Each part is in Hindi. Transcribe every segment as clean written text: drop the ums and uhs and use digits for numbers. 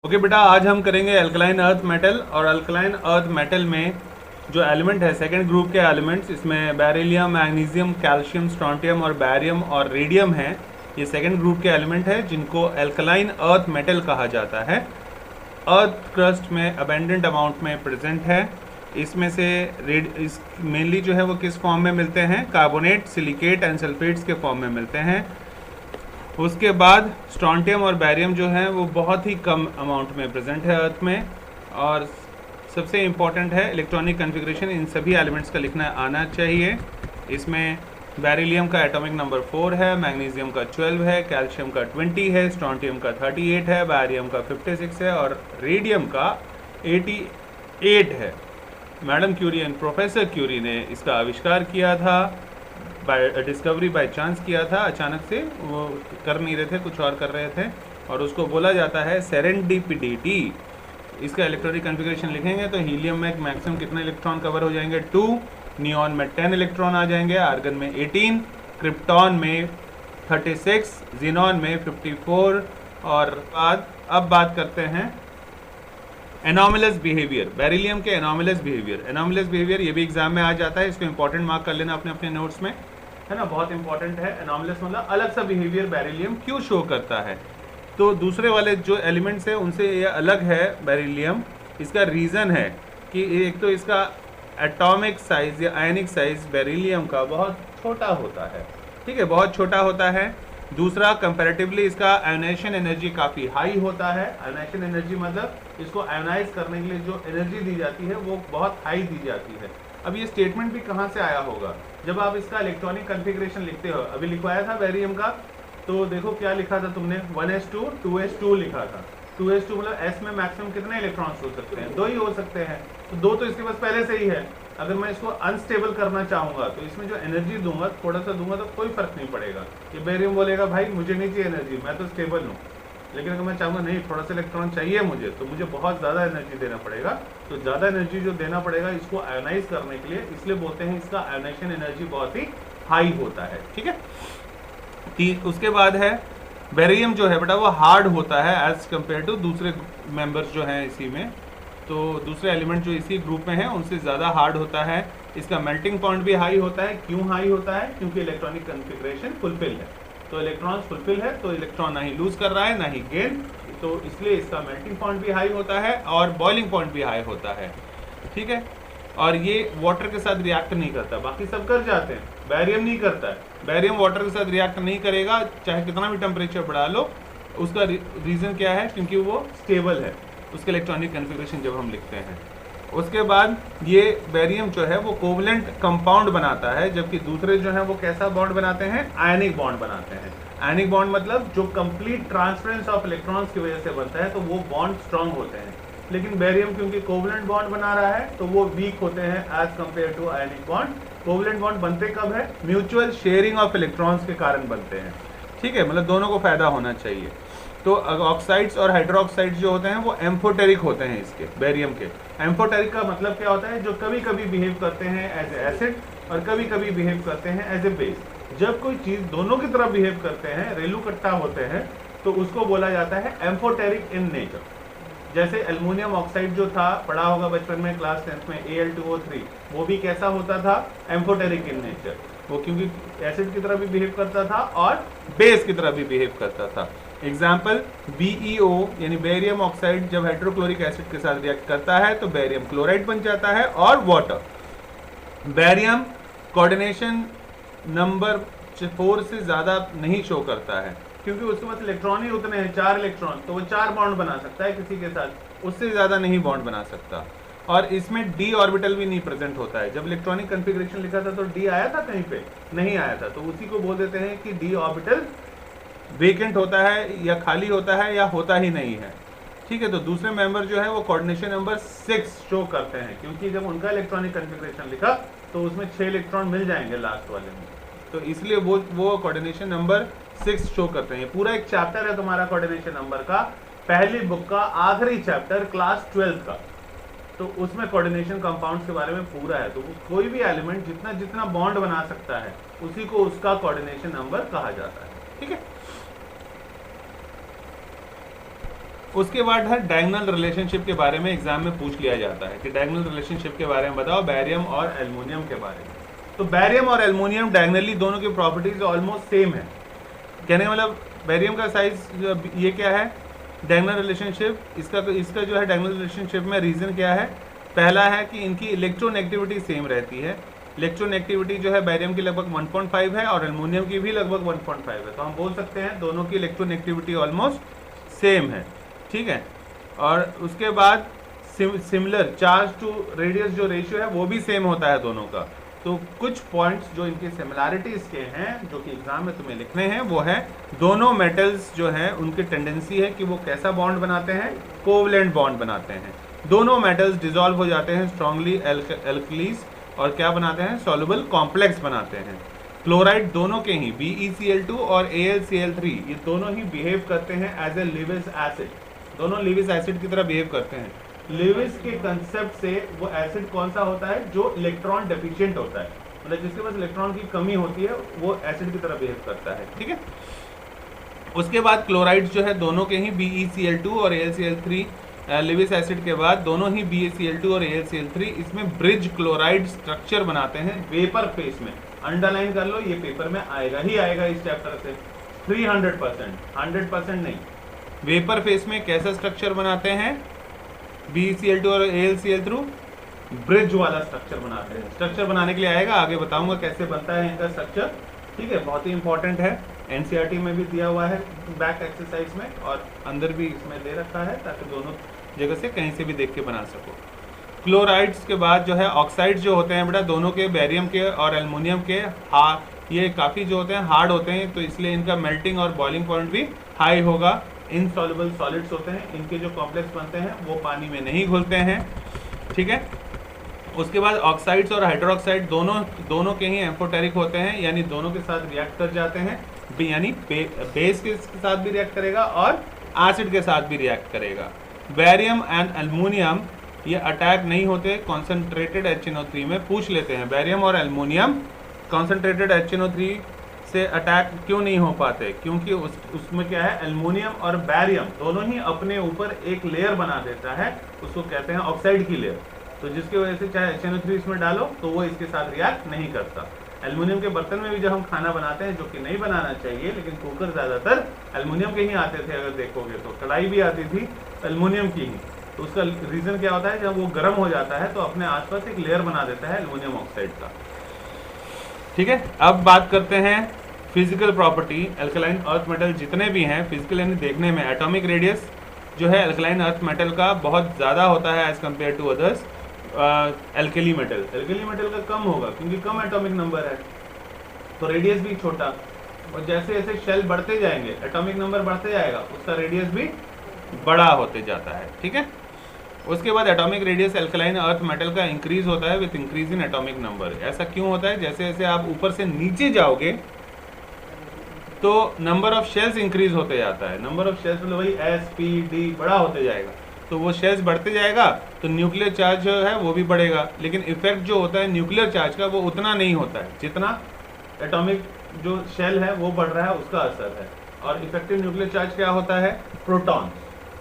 ओके बेटा, आज हम करेंगे अल्कलाइन अर्थ मेटल। और अल्कलाइन अर्थ मेटल में जो एलिमेंट है, सेकेंड ग्रुप के एलिमेंट्स, इसमें बेरिलियम, मैग्नीशियम, कैल्शियम, स्ट्रोंटियम और बैरियम और रेडियम है। ये सेकेंड ग्रुप के एलिमेंट है जिनको अल्कलाइन अर्थ मेटल कहा जाता है। अर्थ क्रस्ट में अबेंडेंट अमाउंट में प्रेजेंट है। इसमें से मेनली जो है वो किस फॉर्म में मिलते हैं? कार्बोनेट, सिलिकेट एंड सल्फेट्स के फॉर्म में मिलते हैं। उसके बाद स्ट्रोंटियम और बैरियम जो है वो बहुत ही कम अमाउंट में प्रेजेंट है अर्थ में। और सबसे इम्पॉर्टेंट है इलेक्ट्रॉनिक कॉन्फ़िगरेशन, इन सभी एलिमेंट्स का लिखना आना चाहिए। इसमें बेरिलियम का एटॉमिक नंबर 4 है, मैग्नीशियम का 12 है, कैल्शियम का 20 है, स्ट्रोंटियम का 38 है, बैरियम का 56 है और रेडियम का 88 है। Madam Curie and professor Curie ने इसका आविष्कार किया था, डिस्कवरी बाय चांस किया था। अचानक से वो कर नहीं रहे थे, कुछ और कर रहे थे, और उसको बोला जाता है सेरेंडिपिटी। इसका इलेक्ट्रॉनिक कॉन्फ़िगरेशन लिखेंगे तो हीलियम में मैक्सिमम कितने इलेक्ट्रॉन कवर हो जाएंगे? 2। नियॉन में 10 इलेक्ट्रॉन आ जाएंगे, आर्गन में 18, क्रिप्टॉन में 36, जिनॉन में 54। और अब बात करते हैं एनोमलस बिहेवियर, बेरिलियम के एनोमलस बिहेवियर। एनोमलस बिहेवियर ये भी एग्जाम में आ जाता है, इसको इंपॉर्टेंट मार्क कर लेना अपने अपने नोट्स में, है ना, बहुत इंपॉर्टेंट है। एनोमलस मतलब अलग सा बिहेवियर बेरिलियम क्यों शो करता है। तो दूसरे वाले जो एलिमेंट्स है उनसे ये अलग है बेरिलियम। इसका रीज़न है कि एक तो इसका एटॉमिक साइज या आयनिक साइज बेरिलियम का बहुत छोटा होता है, ठीक है, बहुत छोटा होता है। दूसरा, कंपैरेटिवली इसका आयोनाइजेशन एनर्जी काफ़ी हाई होता है। आयोनाइजेशन एनर्जी मतलब इसको आयोनाइज करने के लिए जो एनर्जी दी जाती है वो बहुत हाई दी जाती है। अब ये स्टेटमेंट भी कहाँ से आया होगा? जब आप इसका इलेक्ट्रॉनिक कॉन्फ़िगरेशन लिखते हो, अभी लिखवाया था बेरियम का, तो देखो क्या लिखा था तुमने, 1s2 2s2 लिखा था। 2s2 मतलब s में मैक्सिमम कितने इलेक्ट्रॉन्स हो सकते हैं? 2 ही हो सकते हैं, तो 2 तो इसके पास पहले से ही है। अगर मैं इसको अनस्टेबल करना चाहूँगा तो इसमें जो एनर्जी दूंगा, थोड़ा सा दूंगा, तो कोई फर्क नहीं पड़ेगा। ये बेरियम बोलेगा भाई मुझे नहीं चाहिए एनर्जी, मैं तो स्टेबल हूँ। लेकिन अगर मैं चाहूँगा नहीं, थोड़ा सा इलेक्ट्रॉन चाहिए मुझे, तो मुझे बहुत ज़्यादा एनर्जी देना पड़ेगा। तो ज़्यादा एनर्जी जो देना पड़ेगा इसको आयोनाइज करने के लिए, इसलिए बोलते हैं इसका आयोनाइजेशन एनर्जी बहुत ही हाई होता है, ठीक है। उसके बाद है बेरियम जो है बेटा वो हार्ड होता है एज कम्पेयर टू दूसरे मेंबर्स जो हैं इसी में। तो दूसरे एलिमेंट जो इसी ग्रुप में है उनसे ज़्यादा हार्ड होता है। इसका मेल्टिंग पॉइंट भी हाई होता है। क्यों हाई होता है? क्योंकि इलेक्ट्रॉनिक कॉन्फ़िगरेशन फुलफिल है। तो इलेक्ट्रॉन्स फुलफिल है, तो इलेक्ट्रॉन ना ही लूज कर रहा है ना ही गेन, तो इसलिए इसका मेल्टिंग पॉइंट भी हाई होता है और बॉइलिंग पॉइंट भी हाई होता है, ठीक है। और ये वाटर के साथ रिएक्ट नहीं करता, बाकी सब कर जाते हैं, बैरियम नहीं करता है। बैरियम वाटर के साथ रिएक्ट नहीं करेगा, चाहे कितना भी टेम्परेचर बढ़ा लो। उसका रीज़न क्या है? क्योंकि वो स्टेबल है, उसके इलेक्ट्रॉनिक कॉन्फ़िगरेशन जब हम लिखते हैं। उसके बाद ये बेरियम जो है वो कोवलेंट कंपाउंड बनाता है, जबकि दूसरे जो हैं वो कैसा बॉन्ड बनाते हैं? आयनिक बॉन्ड बनाते हैं। आयनिक बॉन्ड मतलब जो कंप्लीट ट्रांसफरेंस ऑफ इलेक्ट्रॉन्स की वजह से बनता है, तो वो बॉन्ड स्ट्रांग होते हैं। लेकिन बेरियम क्योंकि कोवलेंट बॉन्ड बना रहा है तो वो वीक होते हैं as compared to ionic bond. Covalent bond बनते कब है? म्यूचुअल शेयरिंग ऑफ इलेक्ट्रॉन्स के कारण बनते हैं, ठीक है, मतलब दोनों को फायदा होना चाहिए। तो ऑक्साइड्स और हाइड्रोक्साइड्स जो होते हैं वो एम्फोटेरिक होते हैं इसके, बेरियम के। एम्फोटेरिक का मतलब क्या होता है? जो कभी कभी बिहेव करते हैं एज ए एसिड और कभी कभी बिहेव करते हैं एज ए बेस। जब कोई चीज़ दोनों की तरह बिहेव करते हैं, रेलू कट्टा होते हैं, तो उसको बोला जाता है एम्फोटेरिक इन नेचर। जैसे एल्युमिनियम ऑक्साइड जो था, पढ़ा होगा बचपन में क्लास 10th में, Al2O3, वो भी कैसा होता था? Amphoteric in nature. वो क्योंकि एसिड की तरह भी बिहेव करता था और बेस की तरह भी बिहेव करता था। एग्जाम्पल, BeO यानी बेरियम ऑक्साइड जब हाइड्रोक्लोरिक एसिड के साथ रिएक्ट करता है तो बेरियम क्लोराइड बन जाता है और वाटर। बेरियम कोऑर्डिनेशन नंबर 4 से ज़्यादा नहीं शो करता है, क्योंकि उसके पास इलेक्ट्रॉन ही उतने हैं, 4 इलेक्ट्रॉन, तो वो 4 बॉन्ड बना सकता है किसी के साथ, उससे ज़्यादा नहीं बॉन्ड बना सकता। और इसमें d ऑर्बिटल भी नहीं प्रेजेंट होता है। जब इलेक्ट्रॉनिक कॉन्फ़िगरेशन लिखा था तो d आया था कहीं पे? नहीं आया था, तो उसी को बोल देते हैं कि d ऑर्बिटल वेकेंट होता है या खाली होता है या होता ही नहीं है, ठीक है। तो दूसरे मेंबर जो है वो कोऑर्डिनेशन नंबर 6 शो करते हैं, क्योंकि जब उनका इलेक्ट्रॉनिक कॉन्फ़िगरेशन लिखा तो उसमें 6 इलेक्ट्रॉन मिल जाएंगे लास्ट वाले में, तो इसलिए वो कोऑर्डिनेशन नंबर 6 शो करते हैं। पूरा एक चैप्टर है तुम्हारा कोऑर्डिनेशन नंबर का, पहली बुक का आखिरी चैप्टर क्लास 12 का, तो उसमें कोऑर्डिनेशन कंपाउंड्स के बारे में पूरा है। तो कोई भी एलिमेंट जितना जितना बॉन्ड बना सकता है उसी को उसका कोऑर्डिनेशन नंबर कहा जाता है, ठीक है। उसके बाद है डायगोनल रिलेशनशिप के बारे में एग्जाम में पूछ लिया जाता है कि डायगोनल रिलेशनशिप के बारे में बताओ बैरियम और एल्युमिनियम के बारे में। तो बैरियम और एल्युमिनियम डायगोनली दोनों की प्रॉपर्टीज ऑलमोस्ट सेम है। कहने का मतलब बैरियम का साइज ये क्या है डायगोनल रिलेशनशिप, इसका जो है डायगोनल रिलेशनशिप में रीजन क्या है, पहला है कि इनकी इलेक्ट्रोनेगेटिविटी सेम रहती है। इलेक्ट्रोनेगेटिविटी जो है बैरियम की लगभग 1.5 है और एल्युमिनियम की भी लगभग 1.5 है, तो हम बोल सकते हैं दोनों की इलेक्ट्रोनेगेटिविटी ऑलमोस्ट सेम है, ठीक है। और उसके बाद सिमिलर चार्ज टू रेडियस जो रेशियो है वो भी सेम होता है दोनों का। तो कुछ पॉइंट्स जो इनकी सिमिलैरिटीज के हैं जो कि एग्जाम में तुम्हें लिखने हैं वो है दोनों मेटल्स जो हैं उनकी टेंडेंसी है कि वो कैसा बॉन्ड बनाते हैं, कोवलेंट बॉन्ड बनाते हैं। दोनों मेटल्स डिसॉल्व हो जाते हैं स्ट्रांगली एल्कलीज और क्या बनाते हैं, सॉल्युबल कॉम्प्लेक्स बनाते हैं। क्लोराइड दोनों के ही BeCl2 और AlCl3 ये दोनों ही बिहेव करते हैं एज ए लिविस एसिड, दोनों लिविस एसिड की तरह बिहेव करते हैं। लिविस के कंसेप्ट से वो एसिड कौन सा होता है जो इलेक्ट्रॉन डेफिशिएंट होता है, मतलब जिसके पास इलेक्ट्रॉन की कमी होती है वो एसिड की तरह बिहेव करता है, ठीक है। उसके बाद क्लोराइड जो है दोनों के ही BeCl2 और AlCl3 लिविस एसिड के बाद दोनों ही BeCl2 और AlCl3 इसमें ब्रिज क्लोराइड स्ट्रक्चर बनाते हैं वेपर फेस में। अंडरलाइन कर लो, ये पेपर में आएगा ही आएगा इस चैप्टर से 300%, 100% नहीं। वेपर फेस में कैसा स्ट्रक्चर बनाते हैं, BeCl2 और AlCl3 ब्रिज वाला स्ट्रक्चर बनाते हैं। स्ट्रक्चर बनाने के लिए आएगा, आगे बताऊंगा कैसे बनता है इनका स्ट्रक्चर, ठीक है। बहुत ही इंपॉर्टेंट है, NCERT में भी दिया हुआ है बैक एक्सरसाइज में और अंदर भी इसमें दे रखा है ताकि दोनों जगह से कहीं से भी देख के बना सको। क्लोराइड्स के बाद जो है ऑक्साइड्स जो होते हैं बेटा दोनों के, बैरियम के और एल्युमिनियम के, ये काफ़ी जो होते हैं हार्ड होते हैं, तो इसलिए इनका मेल्टिंग और बॉइलिंग पॉइंट भी हाई होगा। इनसॉल्युबल सॉलिड्स होते हैं, इनके जो कॉम्प्लेक्स बनते हैं वो पानी में नहीं घुलते हैं, ठीक है। उसके बाद ऑक्साइड्स और हाइड्रोक्साइड दोनों के ही एम्फोटेरिक होते हैं, यानी दोनों के साथ रिएक्ट कर जाते हैं, यानी बेस के साथ भी रिएक्ट करेगा और एसिड के साथ भी रिएक्ट करेगा। बैरियम एंड एल्युमिनियम ये अटैक नहीं होते कॉन्सेंट्रेटेड HNO3 में। पूछ लेते हैं बैरियम और एल्युमिनियम कॉन्सेंट्रेटेड HNO3 से अटैक क्यों नहीं हो पाते, क्योंकि उसमें क्या है, एल्युमिनियम और बैरियम दोनों ही अपने ऊपर एक लेयर बना देता है, उसको कहते हैं ऑक्साइड की लेयर। तो जिसकी वजह से चाहे HNO3 इसमें डालो तो वो इसके साथ रिएक्ट नहीं करता। एल्युमिनियम के बर्तन में भी जब हम खाना बनाते हैं, जो कि नहीं बनाना चाहिए, लेकिन कुकर ज़्यादातर एल्युमिनियम के ही आते थे, अगर देखोगे तो कढ़ाई भी आती थी एल्युमिनियम की ही। तो उसका रीज़न क्या होता है, जब वो गर्म हो जाता है तो अपने आसपास एक लेयर बना देता है एल्युमिनियम ऑक्साइड का, ठीक है। अब बात करते हैं physical property. Alkaline earth metal जितने भी हैं फिजिकल यानी देखने में, एटॉमिक रेडियस जो है अल्कलाइन अर्थ मेटल का बहुत ज़्यादा होता है as compared to others. Alkali metal का कम होगा क्योंकि कम एटॉमिक नंबर है, तो रेडियस भी छोटा, और जैसे जैसे शेल बढ़ते जाएंगे एटॉमिक नंबर बढ़ते जाएगा, उसका रेडियस भी बड़ा होते जाता है, ठीक है। उसके बाद atomic radius alkaline earth metal का इंक्रीज होता है with increase in atomic number. ऐसा क्यों होता है, जैसे जैसे आप ऊपर से नीचे जाओगे तो नंबर ऑफ शेल्स इंक्रीज होते जाता है। नंबर ऑफ शेल्स मतलब वही S-P-D बड़ा होते जाएगा, तो वो शेल्स बढ़ते जाएगा तो न्यूक्लियर चार्ज जो है वो भी बढ़ेगा, लेकिन इफेक्ट जो होता है न्यूक्लियर चार्ज का वो उतना नहीं होता है जितना एटॉमिक जो शेल है वो बढ़ रहा है उसका असर है। और इफेक्टिव न्यूक्लियर चार्ज क्या होता है, प्रोटॉन,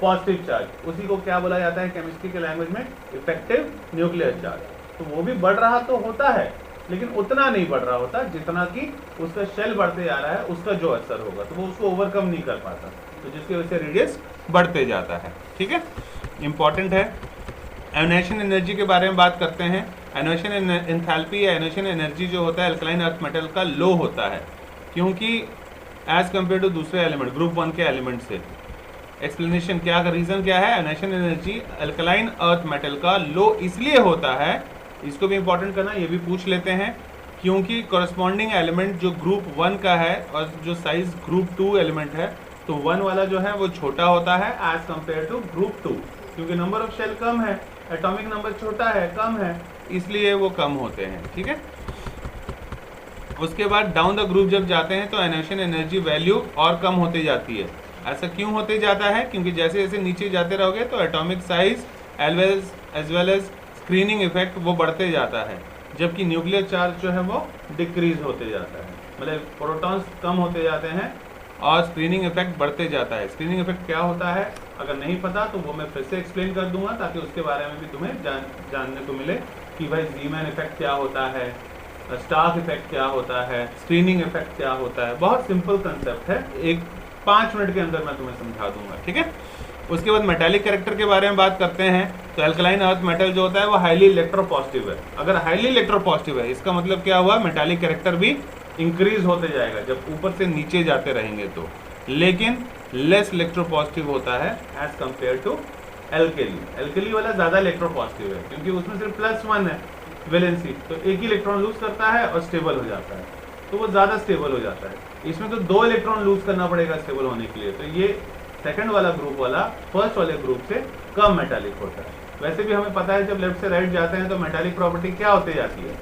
पॉजिटिव चार्ज, उसी को क्या बोला जाता है केमिस्ट्री के लैंग्वेज में, इफेक्टिव न्यूक्लियर चार्ज। तो वो भी बढ़ रहा तो होता है लेकिन उतना नहीं बढ़ रहा होता जितना कि उसका शेल बढ़ते जा रहा है, उसका जो असर होगा तो वो उसको ओवरकम नहीं कर पाता, तो जिसकी वजह से रेडियस बढ़ते जाता है, ठीक है। इंपॉर्टेंट है। एनोनेशन एनर्जी के बारे में बात करते हैं। एनोनेशन एंथैल्पी या एनोनेशन एनर्जी जो होता है अल्कलाइन अर्थ मेटल का लो होता है, क्योंकि एज कम्पेयर टू दूसरे एलिमेंट ग्रुप 1 के एलिमेंट से। एक्सप्लेनेशन क्या, रीजन क्या है, एनोनेशन एनर्जी अल्कलाइन अर्थ मेटल का लो इसलिए होता है, इसको भी इंपॉर्टेंट करना, ये भी पूछ लेते हैं, क्योंकि कॉरस्पॉन्डिंग एलिमेंट जो ग्रुप 1 का है और जो साइज ग्रुप 2 एलिमेंट है, तो 1 वाला जो है वो छोटा होता है एज कम्पेयर टू ग्रुप 2, क्योंकि नंबर ऑफ शेल कम है, एटॉमिक नंबर छोटा है, कम है, इसलिए वो कम होते हैं, ठीक है। उसके बाद डाउन द ग्रुप जब जाते हैं तो एनोनेशन एनर्जी वैल्यू और कम होती जाती है। ऐसा क्यों होते जाता है, क्योंकि जैसे जैसे नीचे जाते रहोगे तो atomic size as well as screening effect वो बढ़ते जाता है, जबकि न्यूक्लियर चार्ज जो है वो डिक्रीज होते जाता है, मतलब प्रोटॉन्स कम होते जाते हैं और स्क्रीनिंग इफेक्ट बढ़ते जाता है। स्क्रीनिंग इफेक्ट क्या होता है अगर नहीं पता तो वो मैं फिर से एक्सप्लेन कर दूंगा, ताकि उसके बारे में भी तुम्हें जानने को मिले कि भाई ज़ीमैन इफेक्ट क्या होता है, स्टाफ इफेक्ट क्या होता है, स्क्रीनिंग इफेक्ट क्या होता है। बहुत सिंपल कंसेप्ट है, 5 मिनट के अंदर मैं तुम्हें समझा दूंगा, ठीक है। उसके बाद मेटालिक कैरेक्टर के बारे में बात करते हैं। तो एल्कलाइन अर्थ मेटल जो होता है वो हाईली इलेक्ट्रोपॉजिटिव है। अगर हाईली इलेक्ट्रोपॉजिटिव है इसका मतलब क्या हुआ, मेटालिक कैरेक्टर भी इंक्रीज होते जाएगा जब ऊपर से नीचे जाते रहेंगे तो, लेकिन लेस इलेक्ट्रोपॉजिटिव होता है as compared to alkali. Alkali वाला ज़्यादा इलेक्ट्रोपॉजिटिव है क्योंकि उसमें सिर्फ +1 है वैलेंसी, तो एक ही इलेक्ट्रॉन लूज करता है और स्टेबल हो जाता है, तो वो ज़्यादा स्टेबल हो जाता है। इसमें तो 2 इलेक्ट्रॉन लूज करना पड़ेगा स्टेबल होने के लिए, तो ये सेकंड वाला ग्रुप वाला फर्स्ट वाले ग्रुप से कम मेटालिक होता है। वैसे भी हमें पता है जब लेफ्ट से राइट जाते हैं तो मेटालिक प्रॉपर्टी क्या होते जाती है,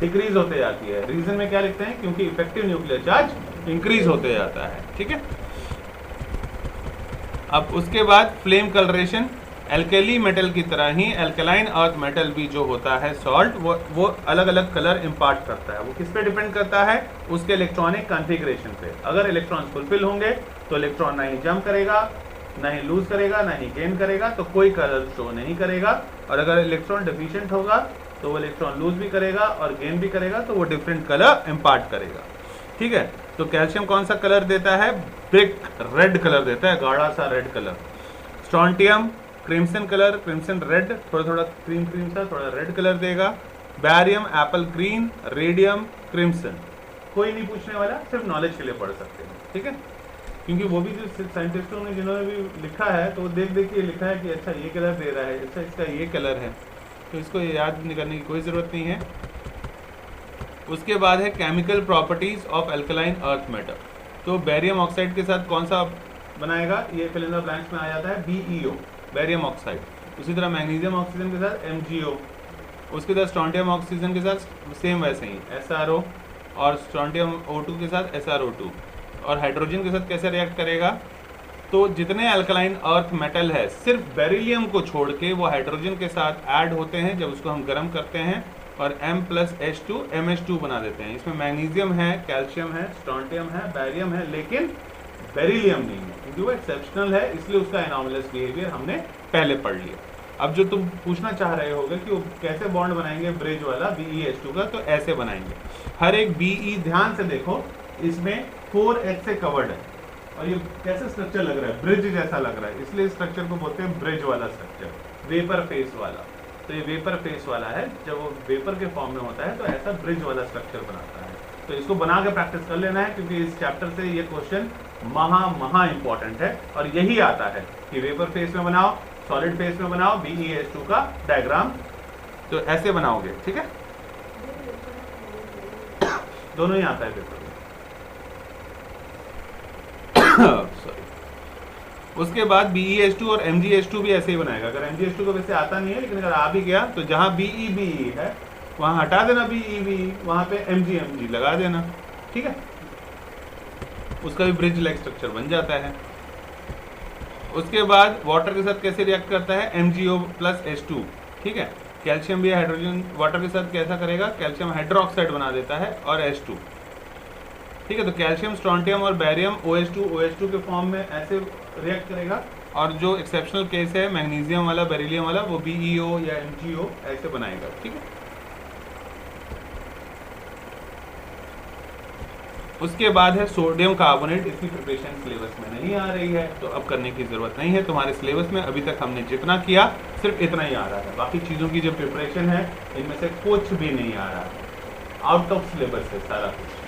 डिक्रीज होते जाती है। रीजन में क्या लिखते हैं, क्योंकि इफेक्टिव न्यूक्लियर चार्ज इंक्रीज होते जाता है, ठीक है। अब उसके बाद फ्लेम कलरेशन, एल्केली मेटल की तरह ही एल्कलाइन अर्थ मेटल भी जो होता है सॉल्ट, वो अलग अलग कलर इम्पार्ट करता है। वो किस पे डिपेंड करता है, उसके इलेक्ट्रॉनिक कॉन्फ़िगरेशन पे। अगर इलेक्ट्रॉन फुलफिल होंगे तो इलेक्ट्रॉन ना ही जंप करेगा, ना ही लूज करेगा, ना ही गेन करेगा, तो कोई कलर शो नहीं करेगा। और अगर इलेक्ट्रॉन डेफिशिएंट होगा तो वो इलेक्ट्रॉन लूज भी करेगा और गेन भी करेगा, तो वो डिफरेंट कलर इम्पार्ट करेगा, ठीक है। तो कैल्शियम कौन सा कलर देता है, ब्रिक रेड कलर देता है, गाढ़ा सा red colour. Strontium crimson colour, crimson red, थोड़ा थोड़ा क्रीम क्रीम सा थोड़ा रेड कलर देगा। Barium Apple green, radium crimson. कोई नहीं पूछने वाला, सिर्फ नॉलेज के लिए पढ़ सकते हैं, ठीक है। क्योंकि वो भी जो साइंटिस्टों ने जिन्होंने भी लिखा है तो वो देख देख के लिखा है कि अच्छा ये कलर दे रहा है, अच्छा इसका ये कलर है, तो इसको याद करने की कोई ज़रूरत नहीं है। उसके बाद है chemical properties of alkaline earth metal. तो बैरियम ऑक्साइड के साथ कौन सा बनाएगा, ये फिल इन द ब्लैंक्स में आ जाता है BeO, बैरियम ऑक्साइड। उसी तरह मैग्नीशियम ऑक्सीजन के साथ MgO, उसके साथ स्ट्रॉन्टियम ऑक्सीजन के साथ सेम वैसे ही SRO, और स्ट्रॉन्टियम O2 के साथ SRO2। और हाइड्रोजन के साथ कैसे रिएक्ट करेगा, तो जितने अल्कलाइन अर्थ मेटल है सिर्फ बेरिलियम को छोड़ के वो हाइड्रोजन के साथ ऐड होते हैं जब उसको हम गर्म करते हैं, और M+H2 MH2 बना देते हैं। इसमें मैग्नीशियम है, कैल्शियम है, स्ट्रॉन्टियम है, बैरियम है, लेकिन बेरिलियम नहीं है क्योंकि वो एक्सेप्शनल है, इसलिए उसका एनॉमलस बिहेवियर हमने पहले पढ़ लिया। अब जो तुम पूछना चाह रहे होगे कि वो कैसे बॉन्ड बनाएंगे ब्रिज वाला BeH2 का, तो ऐसे बनाएंगे। हर एक BE ध्यान से देखो, इसमें 4H से कवर्ड है और ये कैसे स्ट्रक्चर लग रहा है, ब्रिज जैसा लग रहा है, इसलिए स्ट्रक्चर को बोलते हैं ब्रिज वाला स्ट्रक्चर, वेपर फेस वाला। तो ये वेपर फेस वाला है, जब वो वेपर के फॉर्म में होता है तो ऐसा ब्रिज वाला स्ट्रक्चर बनाता है। तो इसको बना के प्रैक्टिस कर लेना है क्योंकि इस चैप्टर से ये क्वेश्चन महा इंपॉर्टेंट है, और यही आता है कि वेपर फेस में बनाओ, सॉलिड फेस में बनाओ BeH2 का डायग्राम, तो ऐसे बनाओगे, ठीक है। दोनों ही आता है पेपर में। सॉरी। उसके बाद BeH2 और MgH2 भी ऐसे ही बनाएगा। अगर MgH2 को वैसे आता नहीं है, लेकिन अगर आ भी गया तो जहाँ BE है वहाँ हटा देना BE, वहाँ पे MG लगा देना, ठीक है। उसका भी ब्रिज लाइक स्ट्रक्चर बन जाता है। उसके बाद वाटर के साथ कैसे रिएक्ट करता है, MgO+H2, ठीक है। कैल्शियम भी हाइड्रोजन वाटर के साथ कैसा करेगा, कैल्शियम हाइड्रोक्साइड बना देता है और H2, ठीक है। तो कैल्शियम, स्ट्रॉन्टियम और बैरियम OH2 के फॉर्म में ऐसे रिएक्ट करेगा, और जो एक्सेप्शनल केस है मैग्नीशियम वाला, बेरिलियम वाला, वो BeO या MgO ऐसे बनाएगा, ठीक है। उसके बाद है सोडियम कार्बोनेट। इसकी प्रिपरेशन सिलेबस में नहीं आ रही है, तो अब करने की ज़रूरत नहीं है। तुम्हारे सिलेबस में अभी तक हमने जितना किया सिर्फ इतना ही आ रहा है, बाकी चीज़ों की जो प्रिपरेशन है इनमें से कुछ भी नहीं आ रहा है, आउट ऑफ सिलेबस है सारा कुछ।